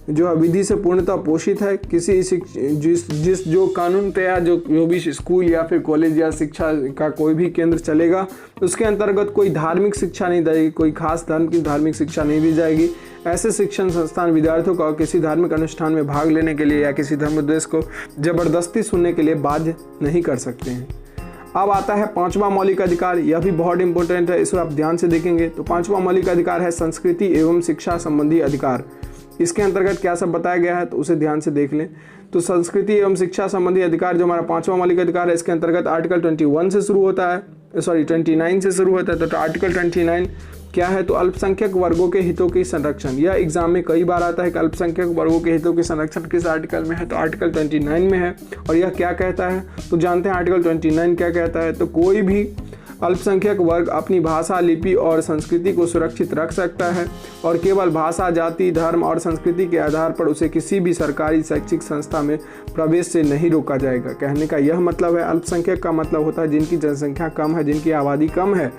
जो है विधि से पूर्णतः पोषित है। किसी जिस जो कानून तैयार जो भी स्कूल या फिर कॉलेज या शिक्षा का कोई भी केंद्र चलेगा उसके अंतर्गत कोई धार्मिक शिक्षा नहीं दी जाएगी, कोई खास धर्म की धार्मिक शिक्षा नहीं दी जाएगी। ऐसे शिक्षण संस्थान विद्यार्थियों को किसी धार्मिक अनुष्ठान में भाग लेने के लिए या किसी धर्मोपदेश को जबरदस्ती सुनने के लिए बाध्य नहीं कर सकते हैं। अब आता है 5वां मौलिक अधिकार। यह भी बहुत इंपॉर्टेंट है, इसे आप ध्यान से देखेंगे। तो 5वां मौलिक अधिकार है संस्कृति एवं शिक्षा संबंधी अधिकार। इसके अंतर्गत क्या सब बताया गया है तो उसे ध्यान से देख लें। तो संस्कृति एवं शिक्षा संबंधी अधिकार जो हमारा 5वां मौलिक अधिकार है इसके अंतर्गत आर्टिकल 21 से शुरू होता है, 29 से शुरू होता है। तो आर्टिकल 29 क्या है तो अल्पसंख्यक वर्गों के हितों की संरक्षण। यह एग्जाम में कई बार आता है कि अल्पसंख्यक वर्गों के हितों की संरक्षण किस आर्टिकल में है तो आर्टिकल 29 में है। और यह क्या कहता है तो जानते हैं आर्टिकल 29 क्या कहता है। तो कोई भी अल्पसंख्यक वर्ग अपनी भाषा, लिपि और संस्कृति को सुरक्षित रख सकता है और केवल भाषा, जाति, धर्म और संस्कृति के आधार पर उसे किसी भी सरकारी शैक्षिक संस्था में प्रवेश से नहीं रोका जाएगा। कहने का यह मतलब है अल्पसंख्यक का मतलब होता है जिनकी जनसंख्या कम है, जिनकी आबादी कम है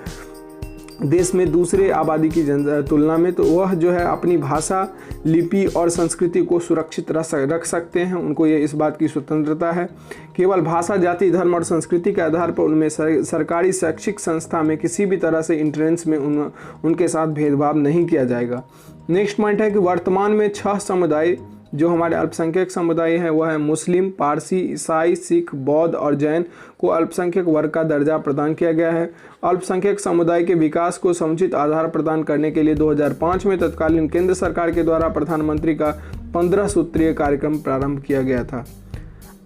देश में दूसरे आबादी की तुलना में, तो वह जो है अपनी भाषा, लिपि और संस्कृति को सुरक्षित रख सकते हैं। उनको ये इस बात की स्वतंत्रता है। केवल भाषा, जाति, धर्म और संस्कृति के आधार पर उनमें सरकारी शैक्षिक संस्था में किसी भी तरह से एंट्रेंस में उनके साथ भेदभाव नहीं किया जाएगा। नेक्स्ट पॉइंट है कि वर्तमान में 6 समुदाय जो हमारे अल्पसंख्यक समुदाय हैं वह है मुस्लिम, पारसी, ईसाई, सिख, बौद्ध और जैन को अल्पसंख्यक वर्ग का दर्जा प्रदान किया गया है। अल्पसंख्यक समुदाय के विकास को समुचित आधार प्रदान करने के लिए 2005 में तत्कालीन केंद्र सरकार के द्वारा प्रधानमंत्री का 15 सूत्रीय कार्यक्रम प्रारंभ किया गया था।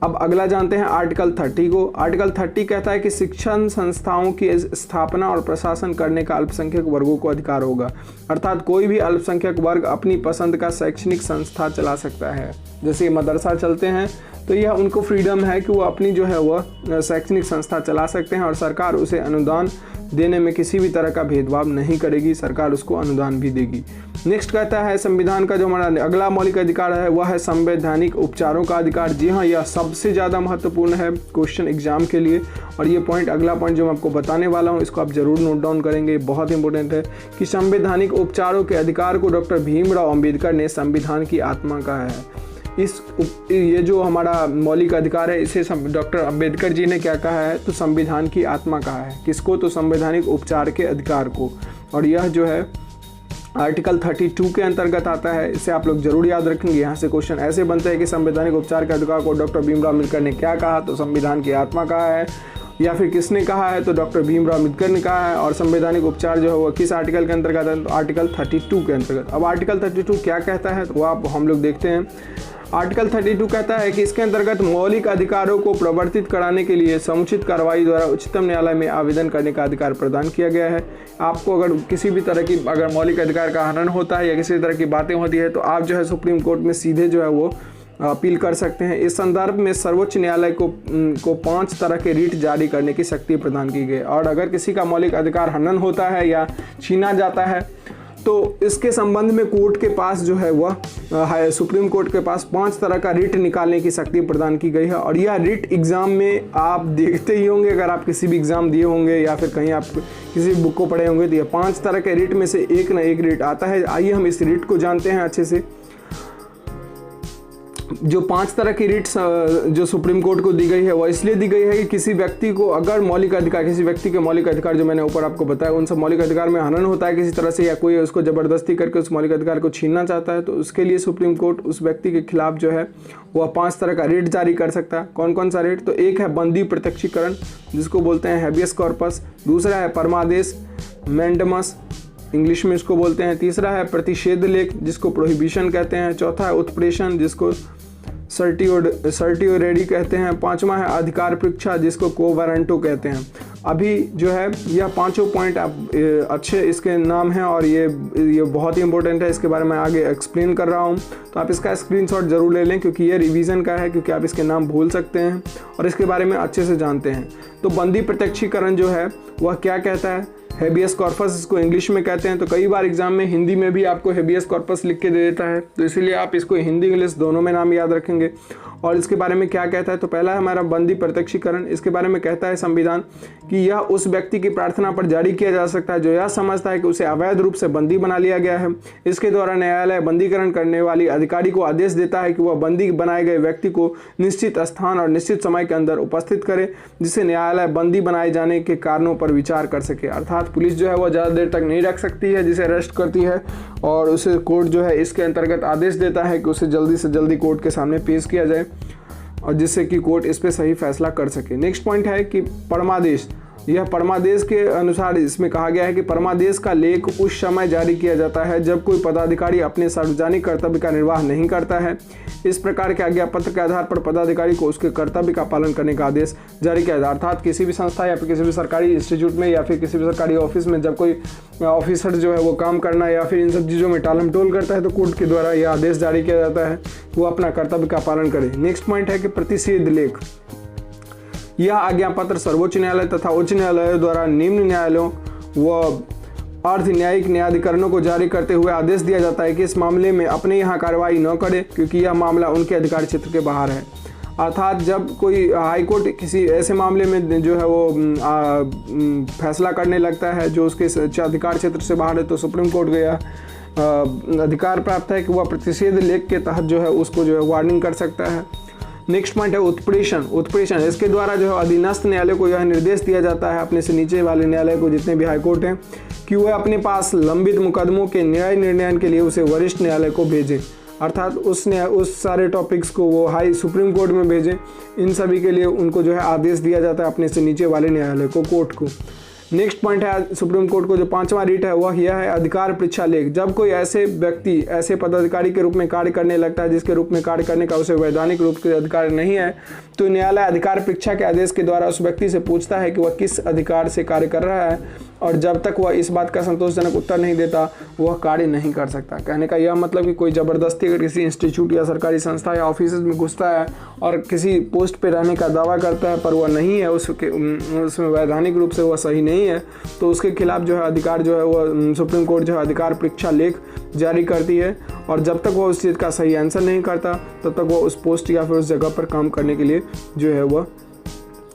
अब अगला जानते हैं आर्टिकल 30 को। आर्टिकल 30 कहता है कि शिक्षण संस्थाओं की स्थापना और प्रशासन करने का अल्पसंख्यक वर्गों को अधिकार होगा। अर्थात कोई भी अल्पसंख्यक वर्ग अपनी पसंद का शैक्षणिक संस्था चला सकता है। जैसे मदरसा चलते हैं तो यह उनको फ्रीडम है कि वो अपनी जो है वह शैक्षणिक संस्था चला सकते हैं और सरकार उसे अनुदान देने में किसी भी तरह का भेदभाव नहीं करेगी, सरकार उसको अनुदान भी देगी। नेक्स्ट कहता है संविधान का जो हमारा अगला मौलिक अधिकार है वह है संवैधानिक उपचारों का अधिकार। जी हाँ, यह सबसे ज़्यादा महत्वपूर्ण है क्वेश्चन एग्जाम के लिए। और ये पॉइंट अगला पॉइंट जो मैं आपको बताने वाला हूँ इसको आप जरूर नोट डाउन करेंगे, बहुत इंपॉर्टेंट है कि संवैधानिक उपचारों के अधिकार को डॉक्टर भीमराव अंबेडकर ने संविधान की आत्मा कहा है। ये जो हमारा मौलिक अधिकार है इसे डॉक्टर अंबेडकर जी ने क्या कहा है तो संविधान की आत्मा कहा है। किसको तो संवैधानिक उपचार के अधिकार को। और यह जो है आर्टिकल 32 के अंतर्गत आता है, इसे आप लोग जरूर याद रखेंगे। यहाँ से क्वेश्चन ऐसे बनते हैं कि संवैधानिक उपचार के अधिकार को डॉक्टर भीमराव अम्बेडकर ने क्या कहा तो संविधान की आत्मा कहा है, या फिर किसने कहा है तो डॉक्टर भीमराव अम्बेडकर ने कहा है। और संवैधानिक उपचार जो है वो किस आर्टिकल के अंतर्गत है तो आर्टिकल 32 के अंतर्गत। अब आर्टिकल 32 क्या कहता है तो वो आप हम लोग देखते हैं। आर्टिकल 32 कहता है कि इसके अंतर्गत मौलिक अधिकारों को प्रवर्तित कराने के लिए समुचित कार्रवाई द्वारा उच्चतम न्यायालय में आवेदन करने का अधिकार प्रदान किया गया है। आपको अगर किसी भी तरह की अगर मौलिक अधिकार का हनन होता है या किसी तरह की बातें होती है तो आप जो है सुप्रीम कोर्ट में सीधे जो है वो अपील कर सकते हैं। इस संदर्भ में सर्वोच्च न्यायालय को 5 तरह के रिट जारी करने की शक्ति प्रदान की गई। और अगर किसी का मौलिक अधिकार हनन होता है या छीना जाता है तो इसके संबंध में कोर्ट के पास जो है वह सुप्रीम कोर्ट के पास 5 तरह का रिट निकालने की शक्ति प्रदान की गई है। और यह रिट एग्जाम में आप देखते ही होंगे, अगर आप किसी भी एग्जाम दिए होंगे या फिर कहीं आप किसी बुक को पढ़े होंगे, तो यह 5 तरह के रिट में से एक ना एक रिट आता है। आइए हम इस रिट को जानते हैं अच्छे से। जो 5 तरह की रिट्स जो सुप्रीम कोर्ट को दी गई है वह इसलिए दी गई है कि किसी व्यक्ति को अगर मौलिक अधिकार, किसी व्यक्ति के मौलिक अधिकार जो मैंने ऊपर आपको बताया, उन सब मौलिक अधिकार में हनन होता है किसी तरह से, या कोई उसको जबरदस्ती करके उस मौलिक अधिकार को छीनना चाहता है, तो उसके लिए सुप्रीम कोर्ट उस व्यक्ति के खिलाफ जो है वह 5 तरह का रिट जारी कर सकता है। कौन कौन सा रिट? तो एक है बंदी प्रत्यक्षीकरण, जिसको बोलते हैं हैबियस कॉर्पस। दूसरा है परमादेश, मैंडमस इंग्लिश में इसको बोलते हैं। तीसरा है प्रतिषेध लेख, जिसको प्रोहिबिशन कहते हैं। चौथा है उत्प्रेषण, जिसको सर्टियोरेडी कहते हैं। 5वां है अधिकार परीक्षा, जिसको कोवारंटो कहते हैं। अभी जो है यह 5 पॉइंट आप अच्छे इसके नाम हैं और ये बहुत ही इंपॉर्टेंट है, इसके बारे में आगे एक्सप्लेन कर रहा हूँ, तो आप इसका स्क्रीनशॉट जरूर ले लें क्योंकि ये रिवीजन का है, क्योंकि आप इसके नाम भूल सकते हैं और इसके बारे में अच्छे से जानते हैं। तो बंदी प्रत्यक्षीकरण जो है वह क्या कहता है? हेबियस कॉर्पस इसको इंग्लिश में कहते हैं। तो कई बार एग्जाम में हिंदी में भी आपको हेबियस कॉर्पस लिख के दे देता है, तो इसीलिए आप इसको हिंदी इंग्लिश दोनों में नाम याद रखेंगे। और इसके बारे में क्या कहता है? तो पहला है हमारा बंदी प्रत्यक्षीकरण। इसके बारे में कहता है संविधान कि यह उस व्यक्ति की प्रार्थना पर जारी किया जा सकता है जो यह समझता है कि उसे अवैध रूप से बंदी बना लिया गया है। इसके द्वारा न्यायालय बंदीकरण करने वाली अधिकारी को आदेश देता है कि वह बंदी बनाए गए व्यक्ति को निश्चित स्थान और निश्चित समय के अंदर उपस्थित करे, जिससे न्यायालय बंदी बनाए जाने के कारणों पर विचार कर सके। अर्थात पुलिस जो है वह ज़्यादा देर तक नहीं रख सकती है जिसे अरेस्ट करती है, और उसे कोर्ट जो है इसके अंतर्गत आदेश देता है कि उसे जल्दी से जल्दी कोर्ट के सामने पेश किया जाए, और जिससे कि कोर्ट इस पे सही फैसला कर सके। नेक्स्ट पॉइंट है कि परमादेश। यह परमादेश के अनुसार इसमें कहा गया है कि परमादेश का लेख उस समय जारी किया जाता है जब कोई पदाधिकारी अपने सार्वजनिक कर्तव्य का निर्वाह नहीं करता है। इस प्रकार के आज्ञा पत्र के आधार पर पदाधिकारी को उसके कर्तव्य का पालन करने का आदेश जारी किया जाता है। अर्थात किसी भी संस्था या फिर किसी भी सरकारी इंस्टीट्यूट में या फिर किसी भी सरकारी ऑफिस में जब कोई ऑफिसर जो है वो काम करना या फिर इन सब चीज़ों में टालम टोल करता है, तो कोर्ट के द्वारा यह आदेश जारी किया जाता है वो अपना कर्तव्य का पालन करे। नेक्स्ट पॉइंट है कि प्रतिषेध लेख। यह आज्ञा पत्र सर्वोच्च न्यायालय तथा उच्च न्यायालयों द्वारा निम्न न्यायालयों व अर्ध न्यायिक न्यायाधिकरणों को जारी करते हुए आदेश दिया जाता है कि इस मामले में अपने यहाँ कार्रवाई न करे, क्योंकि यह मामला उनके अधिकार क्षेत्र के बाहर है। अर्थात जब कोई हाईकोर्ट किसी ऐसे मामले में जो है वो फैसला करने लगता है जो उसके अधिकार क्षेत्र से बाहर है, तो सुप्रीम कोर्ट गया अधिकार प्राप्त है कि वह प्रतिषेध लेख के तहत जो है उसको जो है वार्निंग कर सकता है। नेक्स्ट पॉइंट है उत्प्रेषण। उत्प्रेषण इसके द्वारा जो है अधीनस्थ न्यायालय को यह निर्देश दिया जाता है, अपने से नीचे वाले न्यायालय को, जितने भी हाईकोर्ट हैं, कि वह अपने पास लंबित मुकदमों के न्याय निर्णय के लिए उसे वरिष्ठ न्यायालय को भेजें। अर्थात उस सारे टॉपिक्स को वो सुप्रीम कोर्ट में भेजें। इन सभी के लिए उनको जो है आदेश दिया जाता है अपने से नीचे वाले न्यायालय को, कोर्ट को। नेक्स्ट पॉइंट है सुप्रीम कोर्ट को जो 5वां रीट है वह यह है अधिकार परीक्षा लेख। जब कोई ऐसे व्यक्ति ऐसे पदाधिकारी के रूप में कार्य करने लगता है जिसके रूप में कार्य करने का उसे वैधानिक रूप से अधिकार नहीं है, तो न्यायालय अधिकार परीक्षा के आदेश के द्वारा उस व्यक्ति से पूछता है कि वह किस अधिकार से कार्य कर रहा है, और जब तक वह इस बात का संतोषजनक उत्तर नहीं देता वह कार्य नहीं कर सकता। कहने का यह मतलब कि कोई ज़बरदस्ती अगर किसी इंस्टीट्यूट या सरकारी संस्था या ऑफिस में घुसता है और किसी पोस्ट पे रहने का दावा करता है पर वह नहीं है, उसमें वैधानिक रूप से वह सही नहीं है, तो उसके खिलाफ जो है अधिकार जो है वह सुप्रीम कोर्ट जो है अधिकार परीक्षा लेख जारी करती है, और जब तक वह उस चीज़ का सही आंसर नहीं करता तब तक वह उस पोस्ट या फिर उस जगह पर काम करने के लिए जो है वह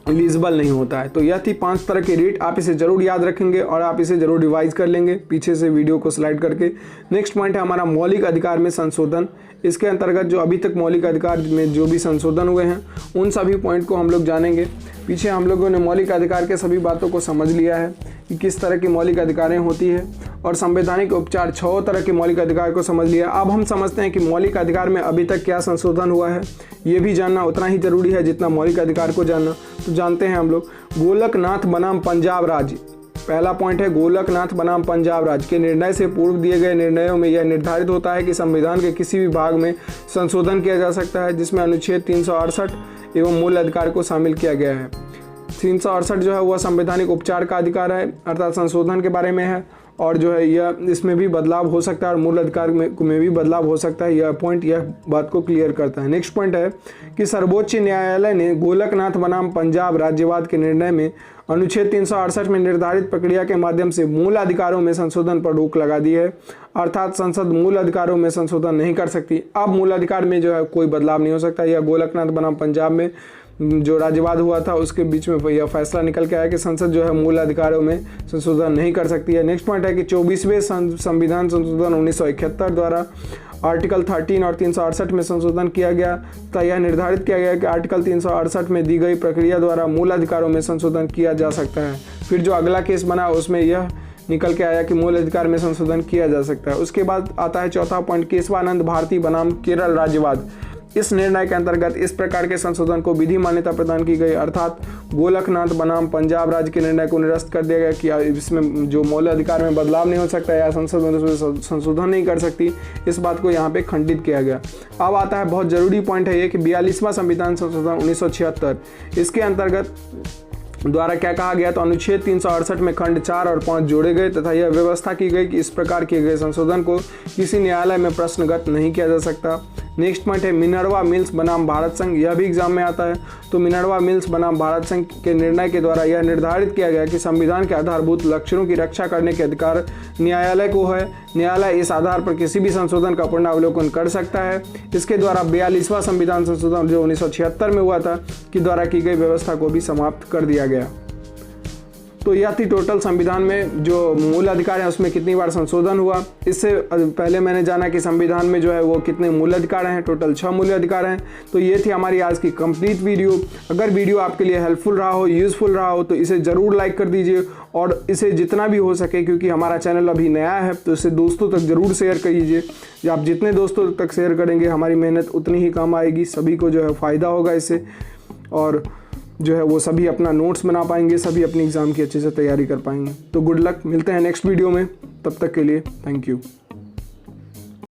एलिजिबल नहीं होता है। तो यह थी 5 तरह की रीट। आप इसे जरूर याद रखेंगे और आप इसे जरूर रिवाइज कर लेंगे पीछे से वीडियो को स्लाइड करके। नेक्स्ट पॉइंट है हमारा मौलिक अधिकार में संशोधन। इसके अंतर्गत जो अभी तक मौलिक अधिकार में जो भी संशोधन हुए हैं उन सभी पॉइंट को हम लोग जानेंगे। पीछे हम लोगों ने मौलिक अधिकार के सभी बातों को समझ लिया है कि किस तरह की मौलिक अधिकारें होती है, और संवैधानिक उपचार 6 तरह के मौलिक अधिकार को समझ लिया। अब हम समझते हैं कि मौलिक अधिकार में अभी तक क्या संशोधन हुआ है। ये भी जानना उतना ही जरूरी है जितना मौलिक अधिकार को जानना। तो जानते हैं हम लोग। गोलकनाथ बनाम पंजाब राज्य, पहला पॉइंट है गोलकनाथ बनाम पंजाब राज्य के निर्णय से पूर्व दिए गए निर्णयों में यह निर्धारित होता है कि संविधान के किसी भी भाग में संशोधन किया जा सकता है जिसमें अनुच्छेद 368 एवं मूल अधिकार को शामिल किया गया है। 368 जो है वह संवैधानिक उपचार का अधिकार है, अर्थात संशोधन के बारे में है, और जो है यह इसमें भी बदलाव हो सकता है और मूल अधिकार में भी बदलाव हो सकता है। यह पॉइंट यह बात को क्लियर करता है। नेक्स्ट पॉइंट है कि सर्वोच्च न्यायालय ने गोलकनाथ बनाम पंजाब राज्यवाद के निर्णय में अनुच्छेद 368 में निर्धारित प्रक्रिया के माध्यम से मूल अधिकारों में संशोधन पर रोक लगा दी है, अर्थात संसद मूल अधिकारों में संशोधन नहीं कर सकती। अब मूल अधिकार में जो है कोई बदलाव नहीं हो सकता। यह गोलकनाथ बनाम पंजाब में जो राज्यवाद हुआ था उसके बीच में यह फैसला निकल के आया कि संसद जो है मूल अधिकारों में संशोधन नहीं कर सकती है। नेक्स्ट पॉइंट है कि 24वें संविधान संशोधन 1971 द्वारा आर्टिकल 13 और 368 में संशोधन किया गया तथा यह निर्धारित किया गया कि आर्टिकल 368 में दी गई प्रक्रिया द्वारा मूल अधिकारों में संशोधन किया जा सकता है। फिर जो अगला केस बना उसमें यह निकल के आया कि मूल अधिकार में संशोधन किया जा सकता है। उसके बाद आता है चौथा पॉइंट, केशवानंद भारती बनाम केरल राज्यवाद। इस निर्णय के अंतर्गत इस प्रकार के संशोधन को विधि मान्यता प्रदान की गई, अर्थात गोलकनाथ बनाम पंजाब राज्य के निर्णय को निरस्त कर दिया गया कि इसमें जो मूल अधिकार में बदलाव नहीं हो सकता या संसद में संशोधन नहीं कर सकती। इस बात को यहाँ पे खंडित किया गया। अब आता है बहुत जरूरी पॉइंट है ये कि 42वां संविधान संशोधन 1976, इसके अंतर्गत द्वारा क्या कहा गया तो अनुच्छेद 368 में खंड 4 और 5 जोड़े गए तथा यह व्यवस्था की गई कि इस प्रकार किए गए संशोधन को किसी न्यायालय में प्रश्नगत नहीं किया जा सकता। नेक्स्ट पॉइंट है मिनर्वा मिल्स बनाम भारत संघ। यह भी एग्जाम में आता है। तो मिनर्वा मिल्स बनाम भारत संघ के निर्णय के द्वारा यह निर्धारित किया गया कि संविधान के आधारभूत लक्ष्यों की रक्षा करने के अधिकार न्यायालय को है। न्यायालय इस आधार पर किसी भी संशोधन का पुनरावलोकन कर सकता है। इसके द्वारा 42वां संविधान संशोधन जो 1976 में हुआ था के द्वारा की गई व्यवस्था को भी समाप्त कर दिया गया। तो यह थी टोटल संविधान में जो मूल अधिकार है उसमें कितनी बार संशोधन हुआ। इससे पहले मैंने जाना कि संविधान में जो है वो कितने मूल अधिकार हैं, टोटल 6 मूल अधिकार हैं। तो ये थी हमारी आज की कंप्लीट वीडियो। अगर वीडियो आपके लिए हेल्पफुल रहा हो, यूज़फुल रहा हो तो इसे ज़रूर लाइक कर दीजिए और इसे जितना भी हो सके, क्योंकि हमारा चैनल अभी नया है, तो इसे दोस्तों तक ज़रूर शेयर कीजिए। आप जितने दोस्तों तक शेयर करेंगे हमारी मेहनत उतनी ही काम आएगी, सभी को जो है फ़ायदा होगा इससे, और जो है वो सभी अपना नोट्स बना पाएंगे, सभी अपनी एग्ज़ाम की अच्छे से तैयारी कर पाएंगे। तो गुड लक, मिलते हैं नेक्स्ट वीडियो में, तब तक के लिए थैंक यू।